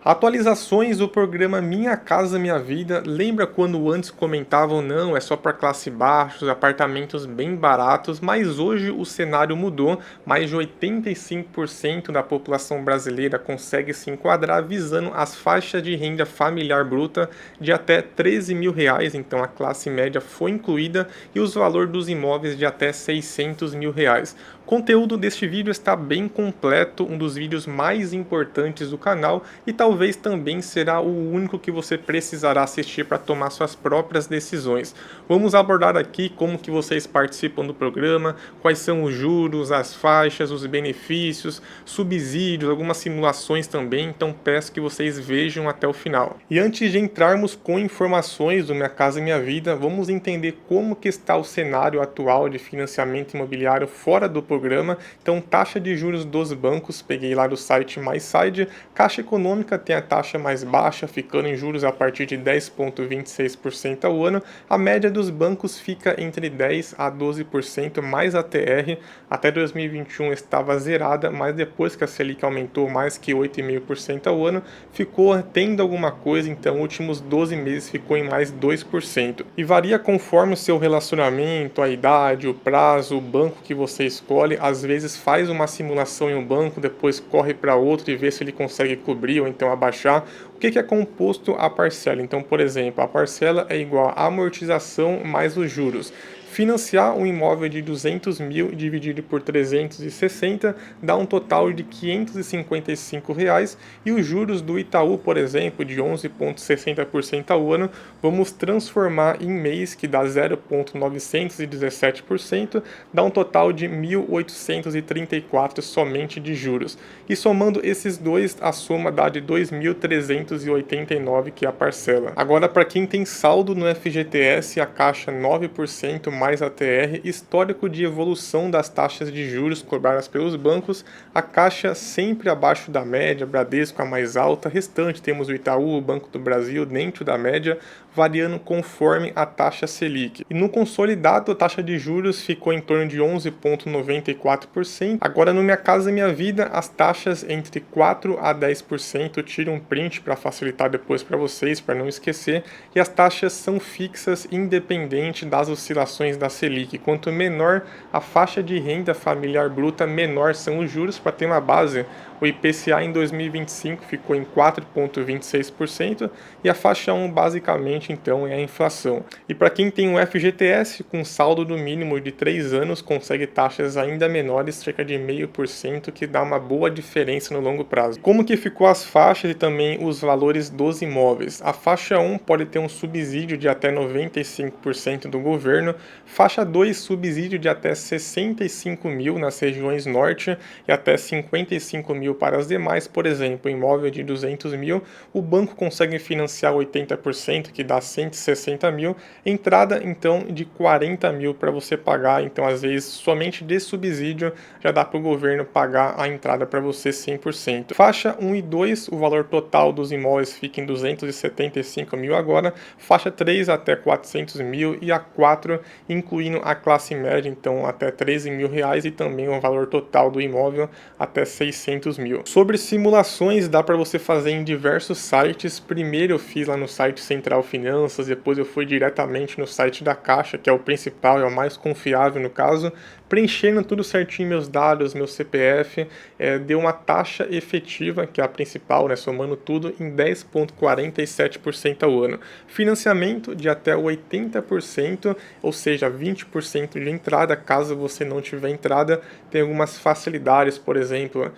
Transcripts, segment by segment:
Atualizações do programa Minha Casa Minha Vida. Lembra quando antes comentavam não, é só para classe baixa, apartamentos bem baratos, mas hoje o cenário mudou. Mais de 85% da população brasileira consegue se enquadrar visando as faixas de renda familiar bruta de até R$ 13.000, então a classe média foi incluída e os valores dos imóveis de até R$ 600.000. O conteúdo deste vídeo está bem completo, um dos vídeos mais importantes do canal e talvez também será o único que você precisará assistir para tomar suas próprias decisões. Vamos abordar aqui como que vocês participam do programa, quais são os juros, as faixas, os benefícios, subsídios, algumas simulações também, então peço que vocês vejam até o final. E antes de entrarmos com informações do Minha Casa Minha Vida, vamos entender como que está o cenário atual de financiamento imobiliário fora do programa. Então, taxa de juros dos bancos, peguei lá do site MySide, Caixa Econômica tem a taxa mais baixa, ficando em juros a partir de 10,26% ao ano. A média dos bancos fica entre 10% a 12% mais a TR. Até 2021 estava zerada, mas depois que a Selic aumentou mais que 8,5% ao ano, ficou tendo alguma coisa, então últimos 12 meses ficou em mais 2%. E varia conforme o seu relacionamento, a idade, o prazo, o banco que você escolhe. Às vezes faz uma simulação em um banco, depois corre para outro e vê se ele consegue cobrir ou então abaixar. O que é composto a parcela? Então, por exemplo, a parcela é igual a amortização mais os juros. Financiar um imóvel de 200 mil dividido por 360 dá um total de R$ 555 e os juros do Itaú, por exemplo, de 11,60% ao ano, vamos transformar em mês, que dá 0,917%, dá um total de 1.834 somente de juros. E somando esses dois, a soma dá de 2.389, que é a parcela. Agora, para quem tem saldo no FGTS, a Caixa 9% mais a TR, histórico de evolução das taxas de juros cobradas pelos bancos, a Caixa sempre abaixo da média, Bradesco a mais alta, restante temos o Itaú, o Banco do Brasil dentro da média, variando conforme a taxa Selic. E no consolidado, a taxa de juros ficou em torno de 11,94%. Agora, no Minha Casa Minha Vida, as taxas entre 4% a 10%, tiro um print para facilitar depois para vocês, para não esquecer, e as taxas são fixas, independente das oscilações da Selic. Quanto menor a faixa de renda familiar bruta, menor são os juros. Para ter uma base, o IPCA em 2025 ficou em 4,26% e a faixa 1 basicamente então é a inflação. E para quem tem um FGTS com saldo do mínimo de 3 anos, consegue taxas ainda menores, cerca de 0,5%, que dá uma boa diferença no longo prazo. Como que ficou as faixas e também os valores dos imóveis? A faixa 1 pode ter um subsídio de até 95% do governo, faixa 2 subsídio de até 65 mil nas regiões norte e até 55 mil para as demais. Por exemplo, imóvel de 200 mil, o banco consegue financiar 80%, que dá 160 mil, entrada então de 40 mil para você pagar, então às vezes somente de subsídio já dá para o governo pagar a entrada para você 100%. Faixa 1 e 2, o valor total dos imóveis fica em 275 mil agora, faixa 3 até 400 mil e a 4 incluindo a classe média, então até 13 mil reais e também o valor total do imóvel até 600 mil. Sobre simulações, dá para você fazer em diversos sites. Primeiro eu fiz lá no site Central Finanças, depois eu fui diretamente no site da Caixa, que é o principal, é o mais confiável no caso, preenchendo tudo certinho, meus dados, meu CPF, deu uma taxa efetiva, que é a principal, né, somando tudo, em 10,47% ao ano. Financiamento de até 80%, ou seja, 20% de entrada, caso você não tiver entrada, tem algumas facilidades, por exemplo,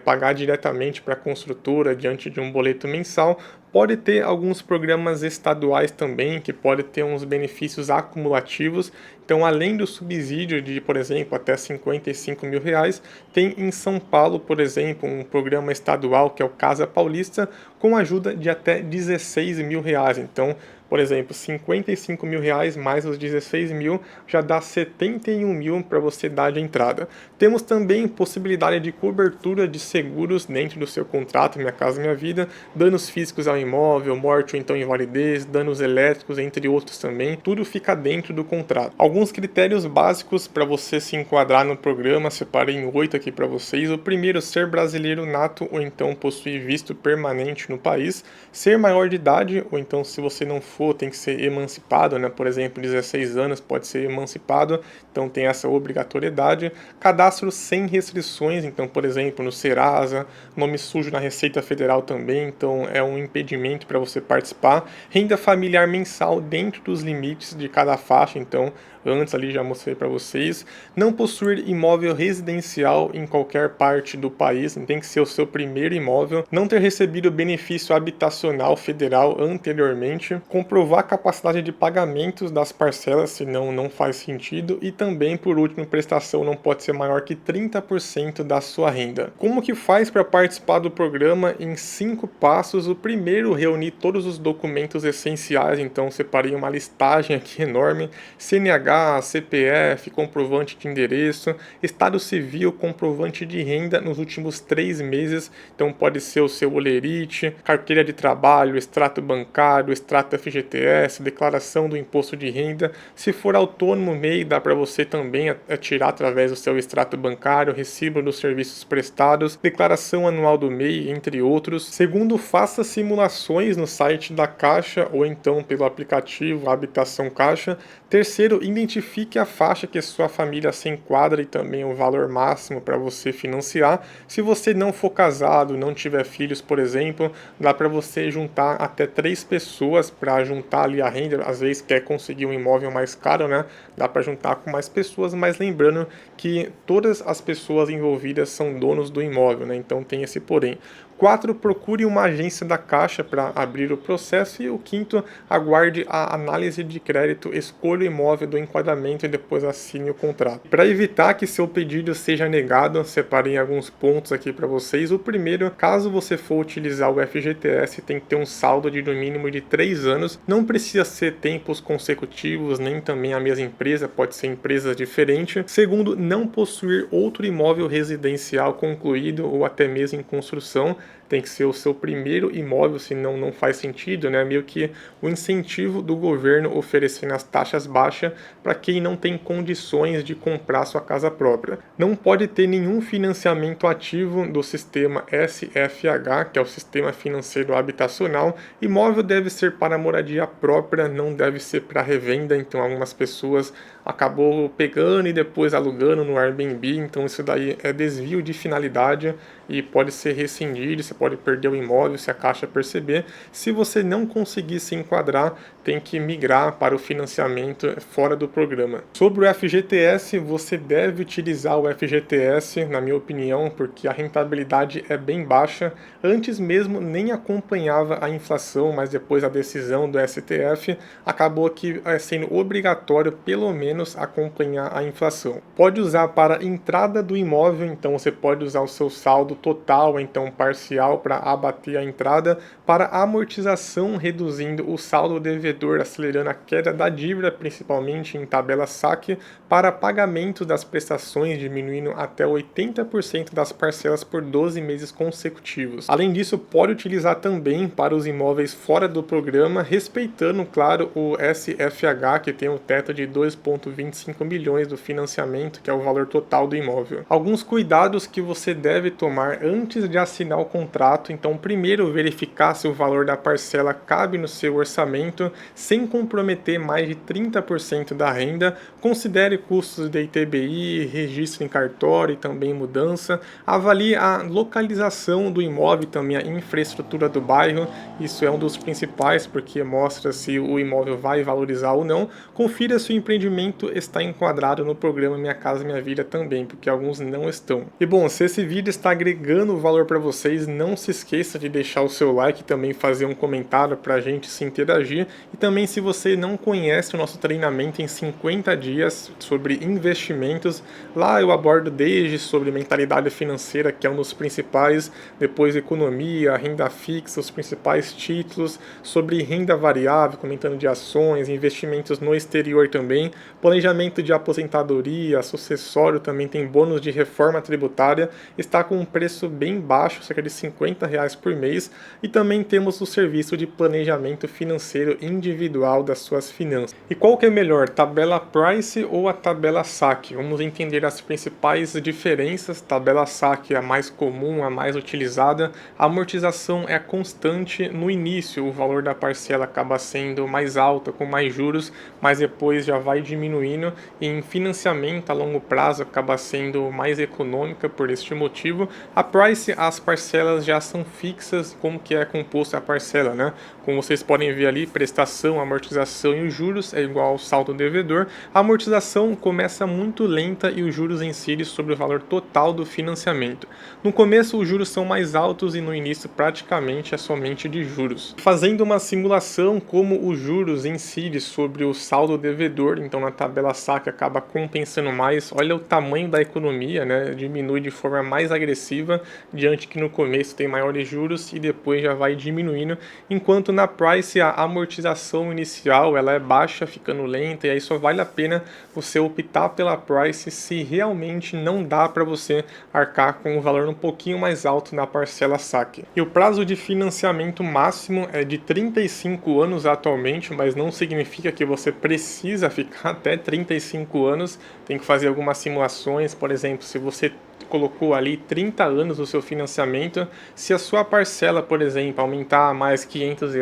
pagar diretamente para a construtora diante de um boleto mensal. Pode ter alguns programas estaduais também, que pode ter uns benefícios acumulativos. Então, além do subsídio de, por exemplo, até 55 mil reais, tem em São Paulo, por exemplo, um programa estadual que é o Casa Paulista, com ajuda de até 16 mil reais. Então, Por exemplo, R$ 55.000 mais os 16 mil já dá 71 mil para você dar de entrada. Temos também possibilidade de cobertura de seguros dentro do seu contrato Minha Casa Minha Vida, danos físicos ao imóvel, morte ou então invalidez, danos elétricos, entre outros também, tudo fica dentro do contrato. Alguns critérios básicos para você se enquadrar no programa, separei em 8 aqui para vocês. O primeiro, ser brasileiro nato ou então possuir visto permanente no país, ser maior de idade, ou então se você não for, tem que ser emancipado, né? Por exemplo, 16 anos pode ser emancipado, então tem essa obrigatoriedade. Cadastro sem restrições, então, por exemplo, no Serasa, nome sujo na Receita Federal também, então é um impedimento para você participar. Renda familiar mensal dentro dos limites de cada faixa, então antes ali já mostrei para vocês. Não possuir imóvel residencial em qualquer parte do país, tem que ser o seu primeiro imóvel. Não ter recebido benefício habitacional federal anteriormente. Comprovar a capacidade de pagamentos das parcelas, senão não faz sentido. E também, por último, prestação não pode ser maior que 30% da sua renda. Como que faz para participar do programa? Em 5 passos. O primeiro, reunir todos os documentos essenciais, então separei uma listagem aqui enorme: CNH, CPF, comprovante de endereço, estado civil, comprovante de renda nos últimos 3 meses, então pode ser o seu olerite, carteira de trabalho, extrato bancário, extrato FGTS, declaração do imposto de renda. Se for autônomo MEI, dá para você também tirar através do seu extrato bancário, recibo dos serviços prestados, declaração anual do MEI, entre outros. Segundo, faça simulações no site da Caixa ou então pelo aplicativo Habitação Caixa. Terceiro, identifique a faixa que sua família se enquadra e também o valor máximo para você financiar. Se você não for casado, não tiver filhos, por exemplo, dá para você juntar até 3 pessoas para juntar ali a renda. Às vezes quer conseguir um imóvel mais caro, né? Dá para juntar com mais pessoas, mas lembrando que todas as pessoas envolvidas são donos do imóvel, né? Então tem esse porém. 4, procure uma agência da Caixa para abrir o processo. E o 5, aguarde a análise de crédito, escolha o imóvel do enquadramento e depois assine o contrato. Para evitar que seu pedido seja negado, separei alguns pontos aqui para vocês. O primeiro, caso você for utilizar o FGTS, tem que ter um saldo de no mínimo de 3 anos. Não precisa ser tempos consecutivos, nem também a mesma empresa, pode ser empresa diferente. Segundo, não possuir outro imóvel residencial concluído ou até mesmo em construção. Tem que ser o seu primeiro imóvel, senão não faz sentido, né? Meio que o incentivo do governo oferecendo as taxas baixas para quem não tem condições de comprar sua casa própria. Não pode ter nenhum financiamento ativo do sistema SFH, que é o Sistema Financeiro Habitacional. Imóvel deve ser para moradia própria, não deve ser para revenda, então algumas pessoas acabou pegando e depois alugando no Airbnb, então isso daí é desvio de finalidade e pode ser rescindido, você pode perder o imóvel se a Caixa perceber. Se você não conseguir se enquadrar, tem que migrar para o financiamento fora do programa. Sobre o FGTS, você deve utilizar o FGTS, na minha opinião, porque a rentabilidade é bem baixa. Antes mesmo nem acompanhava a inflação, mas depois a decisão do STF acabou que sendo obrigatório pelo menos acompanhar a inflação. Pode usar para entrada do imóvel, então você pode usar o seu saldo total, então parcial, para abater a entrada, para amortização, reduzindo o saldo devedor, acelerando a queda da dívida, principalmente em tabela saque, para pagamento das prestações, diminuindo até 80% das parcelas por 12 meses consecutivos. Além disso, pode utilizar também para os imóveis fora do programa, respeitando, claro, o SFH, que tem um teto de 2,25 milhões do financiamento, que é o valor total do imóvel. Alguns cuidados que você deve tomar antes de assinar o contrato. Então, primeiro, verificar se o valor da parcela cabe no seu orçamento, sem comprometer mais de 30% da renda. Considere custos de ITBI, registro em cartório e também mudança. Avalie a localização do imóvel e também a infraestrutura do bairro. Isso é um dos principais, porque mostra se o imóvel vai valorizar ou não. Confira se o empreendimento está enquadrado no programa Minha Casa Minha Vida também, porque alguns não estão. E bom, se esse vídeo está agregando entregando o valor para vocês. Não se esqueça de deixar o seu like e também fazer um comentário para a gente se interagir. E também, se você não conhece o nosso treinamento em 50 dias sobre investimentos, lá eu abordo desde sobre mentalidade financeira, que é um dos principais, depois economia, renda fixa, os principais títulos, sobre renda variável, comentando de ações, investimentos no exterior também, planejamento de aposentadoria, sucessório, também tem bônus de reforma tributária, está com um preço bem baixo, cerca de R$ 50 por mês, e também temos o serviço de planejamento financeiro individual das suas finanças. E qual que é melhor, tabela Price ou a tabela saque? Vamos entender as principais diferenças. Tabela saque é a mais comum, a mais utilizada. A amortização é constante. No início, o valor da parcela acaba sendo mais alta, com mais juros, mas depois já vai diminuindo. E em financiamento a longo prazo acaba sendo mais econômica por este motivo. A Price, as parcelas já são fixas, como que é composta a parcela, né? Como vocês podem ver ali, prestação, amortização e os juros é igual ao saldo devedor. A amortização começa muito lenta e os juros incidem sobre o valor total do financiamento. No começo os juros são mais altos e no início praticamente é somente de juros. Fazendo uma simulação como os juros incidem sobre o saldo devedor, então na tabela saque acaba compensando mais. Olha o tamanho da economia, né? Diminui de forma mais agressiva, diante que no começo tem maiores juros e depois já vai diminuindo, enquanto na Price a amortização inicial ela é baixa, ficando lenta, e aí só vale a pena você optar pela Price se realmente não dá para você arcar com um valor um pouquinho mais alto na parcela saque. E o prazo de financiamento máximo é de 35 anos atualmente, mas não significa que você precisa ficar até 35 anos, tem que fazer algumas simulações. Por exemplo, se você colocou ali 30 anos no seu financiamento, se a sua parcela, por exemplo, aumentar mais R$ 500,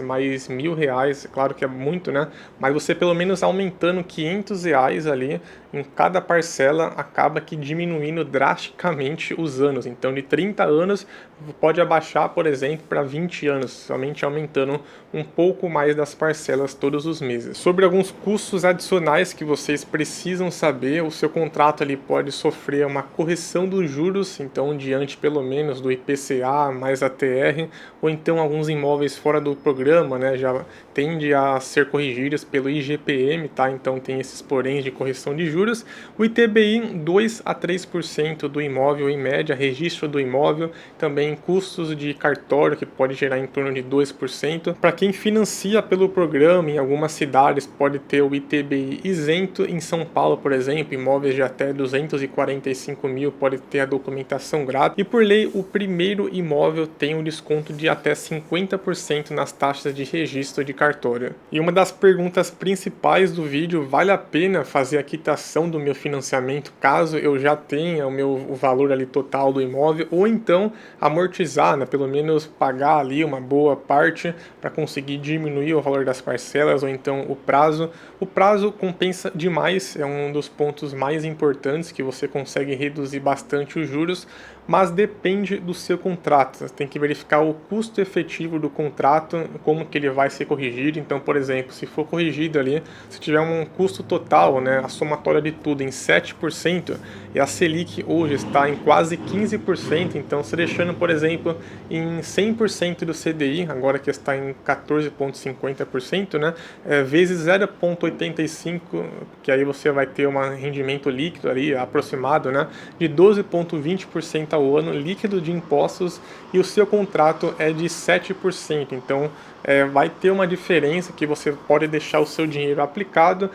mais R$ 1.000, claro que é muito, né? Mas você pelo menos aumentando R$ 500 ali em cada parcela, acaba que diminuindo drasticamente os anos. Então de 30 anos pode abaixar, por exemplo, para 20 anos, somente aumentando um pouco mais das parcelas todos os meses. Sobre alguns custos adicionais que vocês precisam saber, o seu contrato ali pode sofrer uma correção dos juros, então diante pelo menos do IPCA mais ATR, ou então alguns imóveis fora do programa, né, já tende a ser corrigidos pelo IGPM, tá? Então tem esses poréns de correção de juros. O ITBI 2 a 3% do imóvel em média, registro do imóvel, também custos de cartório que pode gerar em torno de 2%. Para quem financia pelo programa, em algumas cidades pode ter o ITBI isento. Em São Paulo, por exemplo, imóveis de até 245 mil pode ter a documentação grátis. E por lei, o primeiro imóvel tem um desconto de até 50% nas taxas de registro de cartório. E uma das perguntas principais do vídeo: vale a pena fazer a quitação do meu financiamento caso eu já tenha o valor ali total do imóvel, ou então amortizar, né, pelo menos pagar ali uma boa parte para conseguir diminuir o valor das parcelas, ou então o prazo. O prazo compensa demais, é um dos pontos mais importantes, que você consegue reduzir bastante os juros, mas depende do seu contrato. Você tem que verificar o custo efetivo do contrato, como que ele vai ser corrigido. Então, por exemplo, se for corrigido ali, se tiver um custo total, né, a somatória de tudo em 7%, e a Selic hoje está em quase 15%, então se deixando, por exemplo, em 100% do CDI, agora que está em 14,50%, né, vezes 0,85, que aí você vai ter um rendimento líquido ali, aproximado, né, de 12,20% ao ano líquido de impostos, e o seu contrato é de 7%. Então vai ter uma diferença que você pode deixar o seu dinheiro aplicado,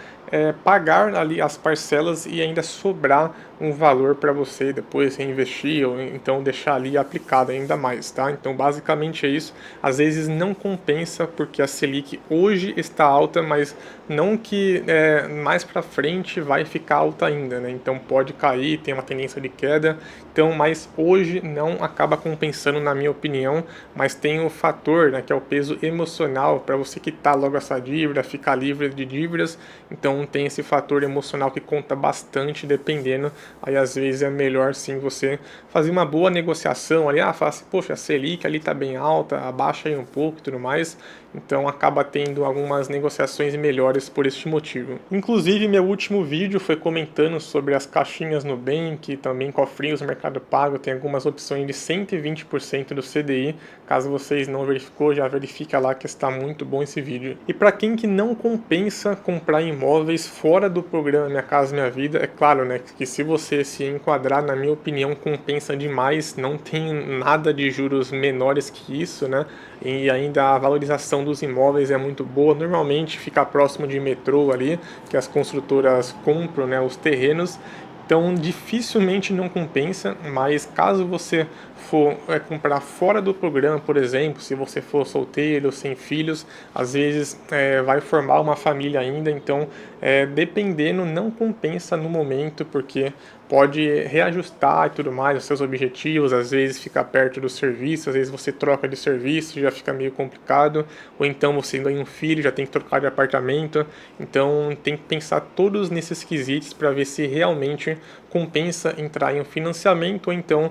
pagar ali as parcelas e ainda sobrar um valor para você depois reinvestir, ou então deixar ali aplicado ainda mais, tá? Então basicamente é isso. Às vezes não compensa porque a Selic hoje está alta, mas não que mais para frente vai ficar alta ainda, né? Então pode cair, tem uma tendência de queda. Então, mas hoje não acaba compensando, na minha opinião. Mas tem o fator, né, que é o peso emocional para você quitar logo essa dívida, ficar livre de dívidas. Então então tem esse fator emocional que conta bastante dependendo, aí às vezes é melhor sim você fazer uma boa negociação ali, fala assim, poxa, a Selic ali tá bem alta, abaixa aí um pouco e tudo mais, então acaba tendo algumas negociações melhores por este motivo. Inclusive meu último vídeo foi comentando sobre as caixinhas Nubank, também cofrinhos Mercado Pago, tem algumas opções de 120% do CDI, caso vocês não verificou, já verifica lá que está muito bom esse vídeo. E para quem que não compensa comprar imóveis fora do programa Minha Casa Minha Vida, é claro, né, que se você se enquadrar, na minha opinião, compensa demais, não tem nada de juros menores que isso, né, e ainda a valorização dos imóveis é muito boa, normalmente fica próximo de metrô ali, que as construtoras compram, né, os terrenos, então dificilmente não compensa, mas caso você for comprar fora do programa, por exemplo, se você for solteiro, sem filhos, às vezes vai formar uma família ainda, então dependendo não compensa no momento, porque pode reajustar e tudo mais os seus objetivos, às vezes ficar perto do serviço, às vezes você troca de serviço, já fica meio complicado, ou então você ganha um filho, já tem que trocar de apartamento, então tem que pensar todos nesses quesitos para ver se realmente compensa entrar em um financiamento ou então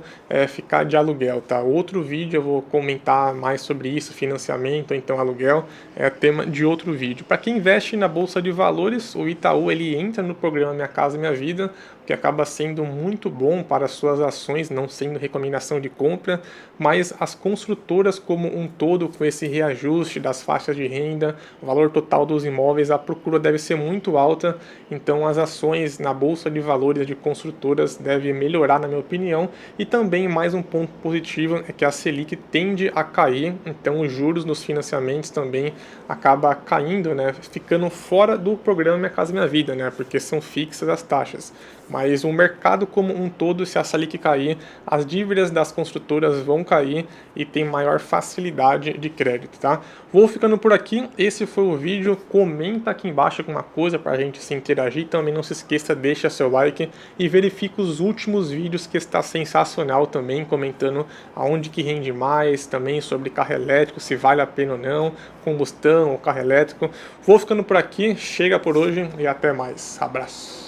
ficar de aluguel, tá? Outro vídeo eu vou comentar mais sobre isso, financiamento ou então aluguel, é tema de outro vídeo. Para quem investe na Bolsa de Valores, o Itaú ele entra no programa Minha Casa Minha Vida, que acaba sendo muito bom para as suas ações, não sendo recomendação de compra, mas as construtoras como um todo, com esse reajuste das faixas de renda, o valor total dos imóveis, a procura deve ser muito alta, então as ações na Bolsa de Valores de construtoras devem melhorar, na minha opinião, e também mais um ponto positivo é que a Selic tende a cair, então os juros nos financiamentos também acaba caindo, né, ficando fora do programa Minha Casa Minha Vida, né, porque são fixas as taxas. Mas o mercado como um todo, se a Selic cair, as dívidas das construtoras vão cair e tem maior facilidade de crédito, tá? Vou ficando por aqui, esse foi o vídeo, comenta aqui embaixo alguma coisa pra gente se interagir, também não se esqueça, deixa seu like e verifica os últimos vídeos que está sensacional também, comentando aonde que rende mais, também sobre carro elétrico, se vale a pena ou não, combustão ou carro elétrico. Vou ficando por aqui, chega por hoje e até mais, abraço!